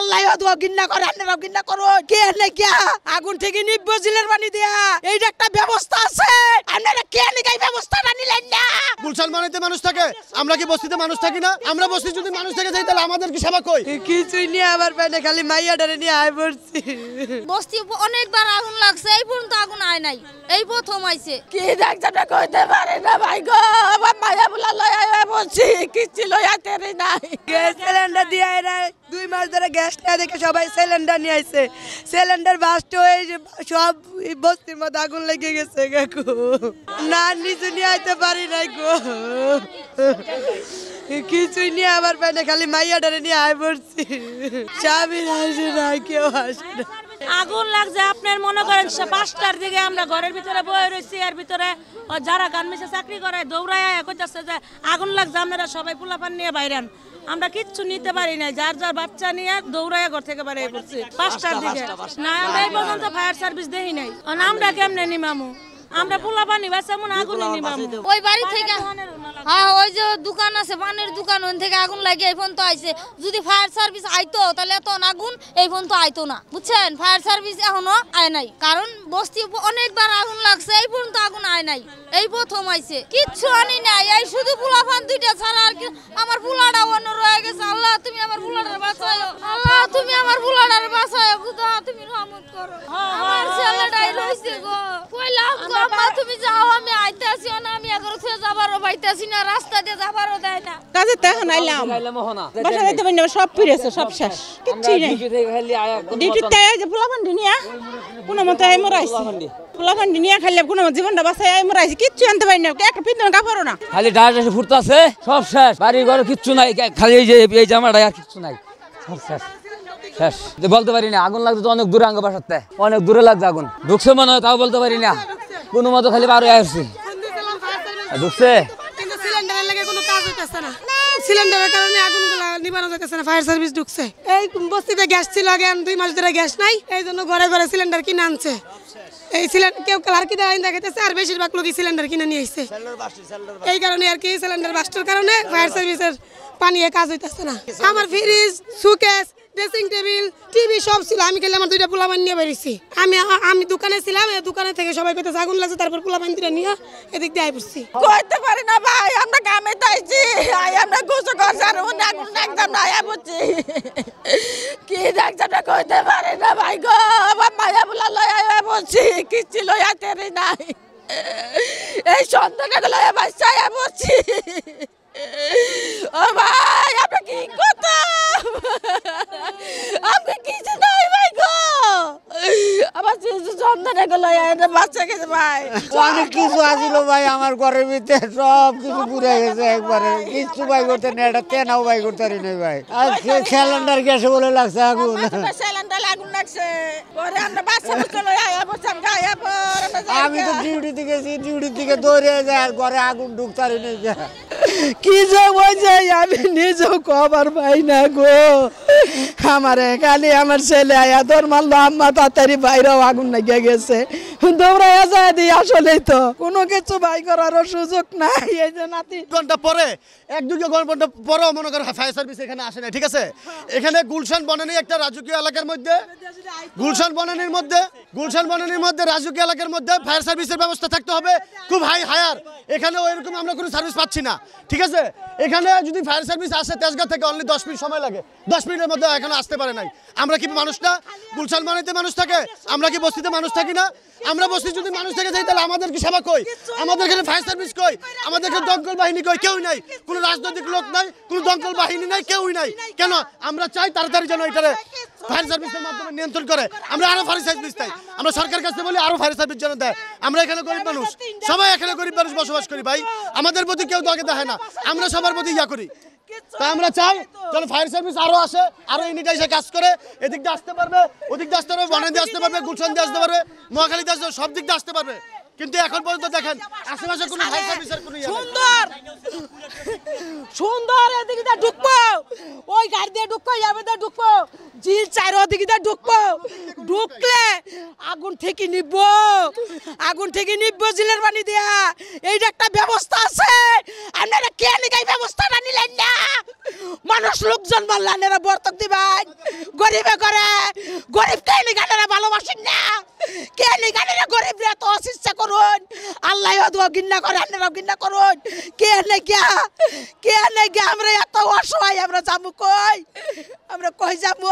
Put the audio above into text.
আল্লাহ ঘৃণা করে, আপনারাও ঘৃণা করো। কে এনে গিয়া আগুন থেকে নিব্বো জিলের পানি দেয়া, এইটা একটা ব্যবস্থা আছে। আপনারা কে এনে এই ব্যবস্থাটা নিলেন না? গুলশান বনানীতে মানুষ থাকে, আমরা কি বস্তিতে মানুষ থাকি না? আমরা বস্তি যদি মানুষ থেকে যাই তাহলে আমাদের কি সেবা কই? কিছুই নিয়ে আবার পেটে খালি মাইয়া ডরে নিয়ে আয় পড়ছি। বস্তি অনেকবার আগুন লাগছে, এই পর্যন্ত আগুন আয় নাই, এই প্রথম আইছে। কি দেখছেন কইতে পারে না ভাই গো, আমার মাইয়া বুলা লয় আয় বলছি, কিচ্ছু লয় আইতে নাই। গ্যাস সিলিন্ডার দিয়ে এরা 2 মাস ধরে গ্যাস না দেখে সবাই সিলিন্ডার নিয়ে আইছে। সিলিন্ডার বাস্ট হয়ে সব বস্তির মধ্যে আগুন লেগে গেছে গো। না নিচে নিয়ে আইতে পারি নাই গো, কিছুই নিয়ে আবার পেটে খালি মাইয়া ডরে নিয়ে আয় পড়ছি। স্বামী আসে না, কেউ আসে না। আগুন লাগছে আপনার মনে করেন 5টার দিকে আমরা ঘরের ভিতরে বয়ে রয়েছি, এর ভিতরে যারা গার্মেন্টসে চাকরি করে দৌড়ায় কইতাছে যে আগুন লাগছে, আপনারা সবাই পোলাপান নিয়ে বাইরেন। আমরা কিচ্ছু নিতে পারি নাই, যার যার বাচ্চা নিয়ে দৌড়ায় ঘর থেকে বাইরে পড়ছি 5টার দিকে। না আমরা এই পর্যন্ত ফায়ার সার্ভিস দেখি নাই, আমরা কেমনে নিমামু? আমরা পোলাপান নিবাস এমন আগুন নিমামু। ওই বাড়ি থেকে হ্যাঁ, ওই যে দোকান আছে পানের দোকান, ওই থেকে আগুন লাগে এই পর্যন্ত আইছে। যদি ফায়ার সার্ভিস আইতো তাহলে এত আগুন এই পর্যন্ত আইতো না, বুঝছেন? ফায়ার সার্ভিস এখনো আয় নাই, কারণ বস্তি অনেকবার আগুন লাগছে, এই পর্যন্ত আগুন আয় নাই, এই প্রথম আইছে। কিচ্ছু আনি নাই, এই শুধু পোলাপান 2টা ছাড়া আর কি। আমার পোলাটা অন্য রয়ে গেছে। আল্লাহ তুমি আমার পোলাটার বাঁচাও, আল্লাহ তুমি আমার পোলাটার বাঁচাও, খুদা তুমি রহমত করো। আমার ছেলেটাই রইছে গো, কইলাম গো মা তুমি যাও, আমি আইতাছি না, আমি এগর থেকে যাবারও পাইতাছি না, রাস্তা দিয়ে যাবারও দেয় না। কাজে তখন আইলাম, বাসা যাইতে পারি না, সব ফিরেছে, সব শেষ, কিচ্ছুই নাই। ডিউটিতে যে পোলাপান দুনিয়া কোনো মতো আই মরাইছি, পোলাপান দুনিয়া খাইলে কোনো জীবনটা বাঁচাই আই মরাইছি, কিচ্ছু আনতে পারি না, একটা পিন্দন কাপড়ও না, খালি ডাস এসে ফুটতেছে, সব শেষ। বাড়ি ঘরে কিচ্ছু নাই, খালি এই জামাটা আর কিচ্ছু নাই, সব শেষ শেষ। বলতে পারি না, আগুন লাগছে তো অনেক দূরে, আঙ্গ বাসাতে অনেক দূরে লাগছে আগুন। ঢুকছে মনে হয়, তাও বলতে পারি না, কোনো মতো খালি বারো আসছি ঢুকছে। কিন্তু সিলিন্ডারের লাগে কোনো কাজ হইতেছে না, সিলিন্ডারের কারণে আগুনগুলো নিবানো যাইতেছে না। ফায়ার সার্ভিস ঢুকছে, এই বস্তিতে গ্যাস ছিল আগে, 2 মাস ধরে গ্যাস নাই, এই জন্য ঘরে ঘরে সিলিন্ডার কিনে আনছে। এই সিলিন্ডার কেউ কালার কিনে আইন দেখাইতেছে, আর বেশিরভাগ লোকই সিলিন্ডার কিনে নিয়ে আসছে। এই কারণে আর কি সিলিন্ডার বাস্টের কারণে ফায়ার সার্ভিসের পানি কাজ হইতেছে না। আমার ফ্রিজ, সুকেস, ড্রেসিং টেবিল, টিভি সব ছিল, আমি গেলে আমার 2টা পোলাপান নিয়ে বেরিয়েছি। আমি দোকানে ছিলাম, এই দোকানে থেকে সবাই কইতেছে আগুন লাগছে, তারপর পোলাপান 2টা নিয়ে এদিক দিয়ে আই পড়ছি। কইতে পারি না ভাই, আমরা গ্রামে তাইছি, আমরা গোসল করছি, আর আগুন একদম না আই পড়ছি। কি দেখছেন কইতে পারি না ভাই গো, আমার মায়া বুলা লয় আই পড়ছি, কিচ্ছু লয় আইতে নাই, এই সন্তানকে লয় বাচ্চা আই পড়ছি। ও ভাই আপনি কি কথা, আপনি কিছু নাই ভাই গো, আমার সন্তানকে লয় বাচ্চা গেছে ভাই। অনেক কিছু আসিল ভাই আমার ঘরের ভিতরে, সব কিছু পুড়ে গেছে একবারে, কিচ্ছু বাই করতে নেই, এটা তেনাও বাই করতে পারি নাই ভাই। আর সিলিন্ডার গ্যাসে বলে লাগছে আগুন, সিলিন্ডার আগুন লাগছে, পরে আমরা বাচ্চা বুঝতে লয় আয়া বলছাম গায়া পর। আমি তো ডিউটিতে গেছি, ডিউটি থেকে দৌড়ে যায় আর ঘরে আগুন ঢুকতে পারি নাই। কি যে বলছে আমি নিজেও খবর পাই না গো, আমারে খালি আমার ছেলে আয়া তোর মারলো, আম্মা তাড়াতাড়ি বাইরেও আগুন লাগিয়ে গেছে, দৌড়াইয়া যায় দিই। আসলেই তো কোনো কিছু বাই করারও সুযোগ নাই, এই যে নাতি ঘন্টা পরে 1-2 ঘন্টা পরেও মনে করেন ফায়ার সার্ভিস এখানে আসে না, ঠিক আছে? এখানে গুলশান বনানী একটা রাজকীয় এলাকার মধ্যে, গুলশান বনানীর মধ্যে রাজকীয় এলাকার মধ্যে ফায়ার সার্ভিসের ব্যবস্থা থাকতে হবে, খুব হায়ার। এখানে এরকম আমরা কোনো সার্ভিস পাচ্ছি না, ঠিক আছে? এখানে যদি ফায়ার সার্ভিস আসে তেজগাঁ থেকে অনলি 10 মিনিট সময় লাগে, 10 মিনিটের মধ্যে এখানে আসতে পারে নাই। আমরা কি মানুষ না? গুলশান বনানীতে মানুষ থাকে, আমরা কি বস্তিতে মানুষ থাকি না? আমরা বস্তি যদি মানুষ থেকে যাই তাহলে আমাদের কি সেবা কই? আমাদের এখানে ফায়ার সার্ভিস কই? আমাদের এখানে দমকল বাহিনী কই? কেউ নাই, কোনো রাজনৈতিক লোক নাই, কোনো দমকল বাহিনী নাই, কেউই নাই। কেন? আমরা চাই তাড়াতাড়ি যেন এটারে ফায়ার সার্ভিসের মাধ্যমে নিয়ন্ত্রণ করে, আমরা আরো ফায়ার সার্ভিস চাই, আমরা সরকার কাছে বলি আরো ফায়ার সার্ভিস যেন দেয়। আমরা এখানে গরিব মানুষ, সবাই এখানে গরিব মানুষ বসবাস করি ভাই, আমাদের প্রতি কেউ দরকার দেখে না, আমরা সবার প্রতি ইয়া করি। তা আমরা চাই যেন ফায়ার সার্ভিস আরো আসে, আরো ইউনিট এসে কাজ করে, এদিক দিয়ে আসতে পারবে, ওদিক দিয়ে আসতে পারবে, বনানী দিয়ে আসতে পারবে, গুলশান দিয়ে আসতে পারবে, মহাখালী দিয়ে আসতে পারবে, সব দিক দিয়ে আসতে পারবে। কিন্তু এখন পর্যন্ত দেখেন আশেপাশে কোনো ফায়ার সার্ভিসের কোনো ইয়ে নেই। সুন্দর সুন্দর এদিকে দিয়ে ঢুকবো, ওই গাড়ি দিয়ে ঢুকবো, যাবে দিয়ে ঢুকবো, জিল চার ওদিকে দিয়ে ঢুকবো, ঢুকলে আগুন থেকে নিবো, আগুন থেকে নিবো জিলের পানি দিয়া। এইটা একটা ব্যবস্থা আছে, আপনারা কে নিয়ে এই ব্যবস্থাটা নিলেন না? মানুষ লোকজন বললেন এরা বর্তক দিবেন, গরিবে করে গরিব কে নিয়ে গানেরা ভালোবাসেন না, কে নিয়ে গানেরা গরিব রে তো অশিক্ষা করুন, আল্লাহ ঘৃণা করে, আপনারাও ঘৃণা করুন। কে নেই আমরা এত অসহায়, আমরা যাবো কই, আমরা কই যাবো?